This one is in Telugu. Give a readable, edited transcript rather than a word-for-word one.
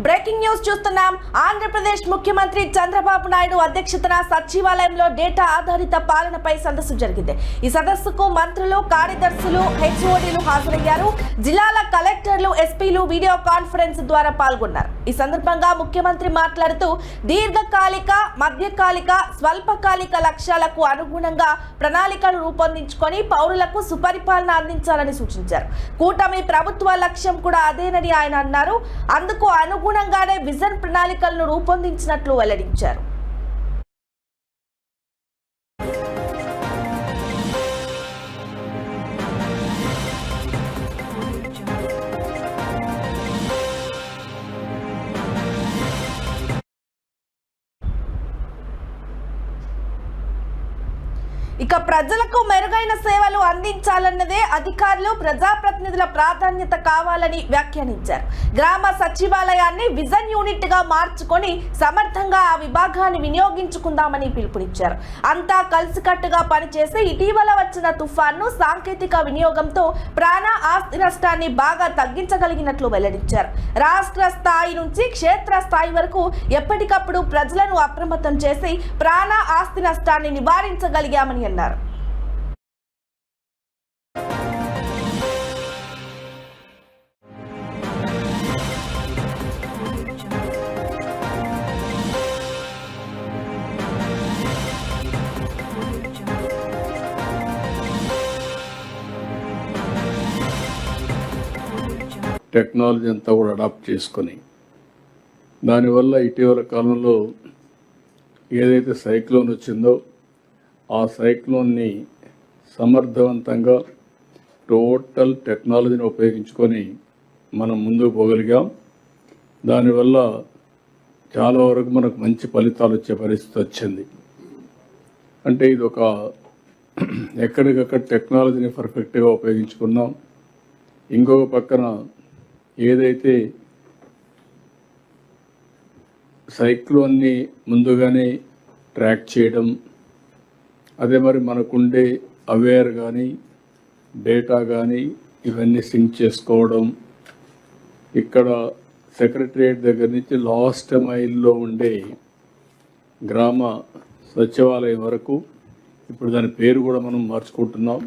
బ్రేకింగ్ న్యూస్ చూస్తున్నాం. ఆంధ్రప్రదేశ్ ముఖ్యమంత్రి చంద్రబాబు నాయుడు అధ్యక్షతన సచివాలయంలో డేటా ఆధారిత పాలనపై సదస్సు జరిగింది. ఈ సదస్సుకు మంత్రులు, కార్యదర్శులు, హెచ్ఓడీలు హాజరయ్యారు. జిల్లాల కలెక్టర్లు, ఎస్పీలు వీడియో కాన్ఫరెన్స్ ద్వారా పాల్గొన్నారు. ఈ సందర్భంగా ముఖ్యమంత్రి మాట్లాడుతూ దీర్ఘకాలిక, మధ్యకాలిక, స్వల్పకాలిక లక్ష్యాలకు అనుగుణంగా ప్రణాళికలు రూపొందించుకొని పౌరులకు సుపరిపాలన అందించాలని సూచించారు. కూటమి ప్రభుత్వ లక్ష్యం కూడా అదేనని ఆయన అన్నారు. అందుకు అనుగుణంగానే విజన్ ప్రణాళికలను రూపొందించినట్లు వెల్లడించారు. ఇక ప్రజలకు మెరుగైన సేవలు అందించాలన్నదే అధికారులు, ప్రజాప్రతినిధుల ప్రాధాన్యత కావాలని వ్యాఖ్యానించారు. గ్రామ సచివాలయాన్ని విజన్ యూనిట్ గా మార్చుకొని సమర్థంగా ఆ విభాగాన్ని వినియోగించుకుందామని పిలుపునిచ్చారు. అంతా కలిసికట్టుగా పనిచేసి ఇటీవల వచ్చిన తుఫాన్ను సాంకేతిక వినియోగంతో ప్రాణ ఆస్తి నష్టాన్ని బాగా తగ్గించగలిగినట్లు వెల్లడించారు. రాష్ట్ర స్థాయి నుంచి క్షేత్ర స్థాయి వరకు ఎప్పటికప్పుడు ప్రజలను అప్రమత్తం చేసి ప్రాణ ఆస్తి నష్టాన్ని నివారించగలిగామని అన్నారు. టెక్నాలజీ అంతా కూడా అడాప్ట్ చేసుకొని దానివల్ల ఇటీవల కాలంలో ఏదైతే సైక్లోన్ వచ్చిందో ఆ సైక్లోన్ని సమర్థవంతంగా టోటల్ టెక్నాలజీని ఉపయోగించుకొని మనం ముందుకు పోగలిగాం. దానివల్ల చాలా వరకు మనకు మంచి ఫలితాలు వచ్చే పరిస్థితి వచ్చింది. అంటే ఇది ఒక ఎక్కడికక్కడ టెక్నాలజీని పర్ఫెక్ట్గా ఉపయోగించుకున్నాం. ఇంకొక పక్కన ఏదైతే సైక్లోన్ని ముందుగానే ట్రాక్ చేయడం, అదే మరి మనకుండే అవేర్ కానీ డేటా కానీ ఇవన్నీ సింక్ చేసుకోవడం, ఇక్కడ సెక్రటరియట్ దగ్గర నుంచి లాస్ట్ మైల్లో ఉండే గ్రామ సచివాలయం వరకు ఇప్పుడు దాని పేరు కూడా మనం మార్చుకుంటున్నాం.